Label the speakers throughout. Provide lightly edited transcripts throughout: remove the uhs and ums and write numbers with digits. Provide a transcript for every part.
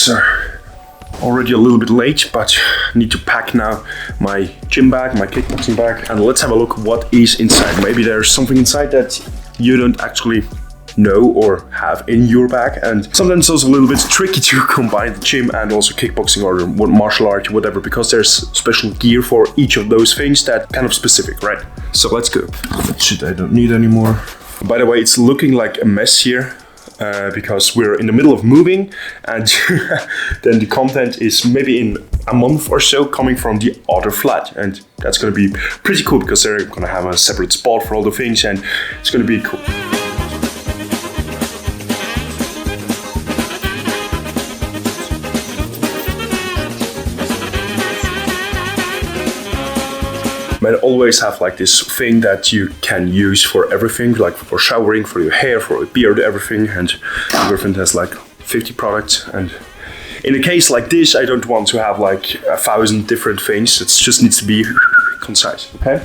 Speaker 1: it's already a little bit late, but I need to pack now my gym bag, my kickboxing bag, and let's have a look what is inside. Maybe there's something inside that you don't actually know or have in your bag, and sometimes it's also a little bit tricky to combine the gym and also kickboxing or martial art or whatever, because there's special gear for each of those things that kind of specific, right? So let's go. Shit, I don't need anymore. By the way, it's looking like a mess here because we're in the middle of moving, and then the content is maybe in a month or so coming from the other flat, and that's going to be pretty cool because they're going to have a separate spot for all the things, and it's going to be cool. But always have like this thing that you can use for everything, like for showering, for your hair, for your beard, everything, and everything has like 50 products. And in a case like this, I don't want to have like 1,000 different things. It just needs to be concise, okay?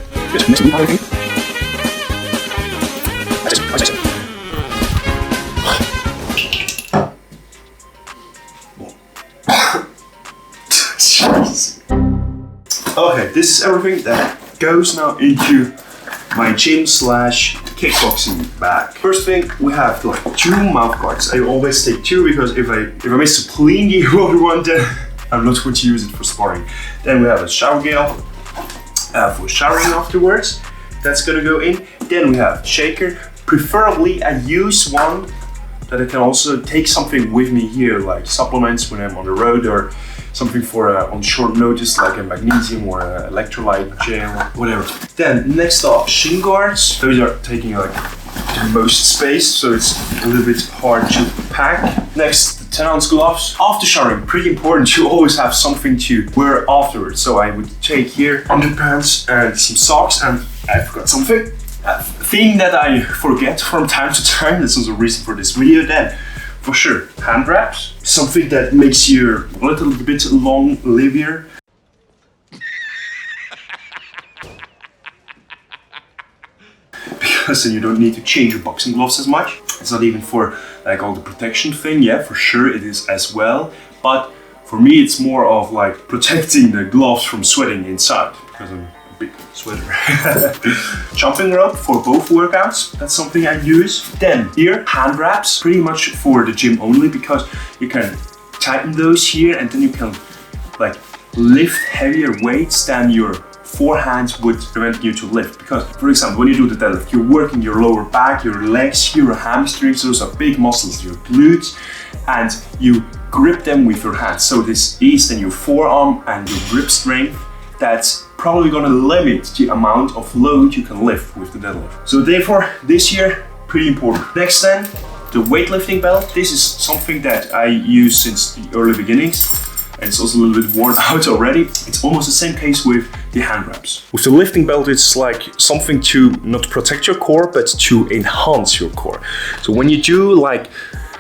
Speaker 1: Okay, this is everything that goes now into my gym / kickboxing bag. First thing, we have like 2 mouth guards. I always take 2 because if I miss to clean the other one, then I'm not going to use it for sparring. Then we have a shower gel for showering afterwards. That's gonna go in. Then we have shaker. Preferably I use one that I can also take something with me here, like supplements when I'm on the road, or something for on short notice, like a magnesium or an electrolyte gel, whatever. Then next up, shin guards. Those are taking like the most space, so it's a little bit hard to pack. Next, the 10-ounce gloves. After showering, pretty important to always have something to wear afterwards. So I would take here underpants and some socks, and I forgot something. A thing that I forget from time to time. That's also a reason for this video. Then, for sure, hand wraps. Something that makes you a little bit long-livier. Because then you don't need to change your boxing gloves as much. It's not even for like all the protection thing. Yeah, for sure it is as well. But for me, it's more of like protecting the gloves from sweating inside, because I'm a big sweater. Jumping rope for both workouts. That's something I use. Then here, hand wraps, pretty much for the gym only, because you can tighten those here, and then you can like lift heavier weights than your forehands would prevent you to lift. Because, for example, when you do the deadlift, you're working your lower back, your legs, your hamstrings. Those are big muscles, your glutes, and you grip them with your hands. So this is then your forearm and your grip strength. That's probably gonna limit the amount of load you can lift with the deadlift. So therefore, this here, pretty important. Next then, the weightlifting belt. This is something that I use since the early beginnings. And it's also a little bit worn out already. It's almost the same case with the hand wraps. With the lifting belt, it's like something to not protect your core, but to enhance your core. So when you do like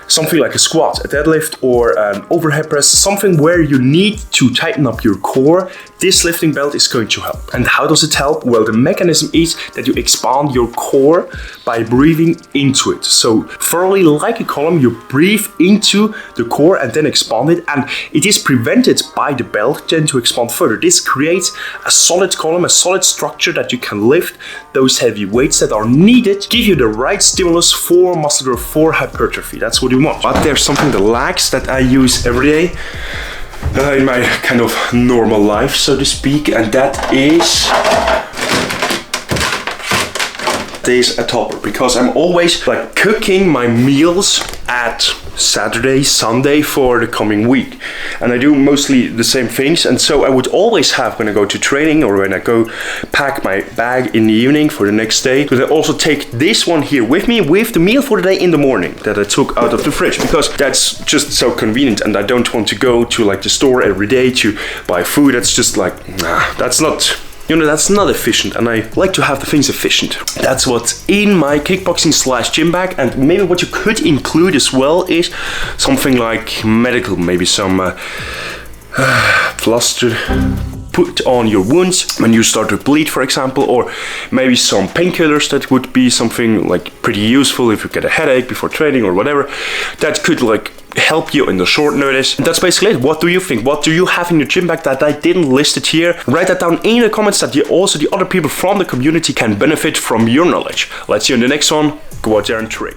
Speaker 1: something like a squat, a deadlift, or an overhead press, something where you need to tighten up your core, this lifting belt is going to help. And how does it help? Well, the mechanism is that you expand your core by breathing into it. So thoroughly like a column, you breathe into the core and then expand it, and it is prevented by the belt then to expand further. This creates a solid column, a solid structure that you can lift those heavy weights that are needed, give you the right stimulus for muscle growth, for hypertrophy. That's what you want. But there's something that lacks that I use every day in my kind of normal life, so to speak, and that is a topper, because I'm always like cooking my meals at Saturday, Sunday for the coming week, and I do mostly the same things. And so I would always have, when I go to training or when I go pack my bag in the evening for the next day, so I also take this one here with me with the meal for the day in the morning that I took out of the fridge, because that's just so convenient, and I don't want to go to like the store every day to buy food. That's just like, nah, that's not, you know, that's not efficient, and I like to have the things efficient. That's what's in my kickboxing / gym bag. And maybe what you could include as well is something like medical, maybe some plaster put on your wounds when you start to bleed, for example, or maybe some painkillers. That would be something like pretty useful if you get a headache before training or whatever. That could like help you in the short notice. And that's basically it. What do you think? What do you have in your gym bag that I didn't list it here? Write that down in the comments that also the other people from the community can benefit from your knowledge. Let's see you in the next one. Go out there and train.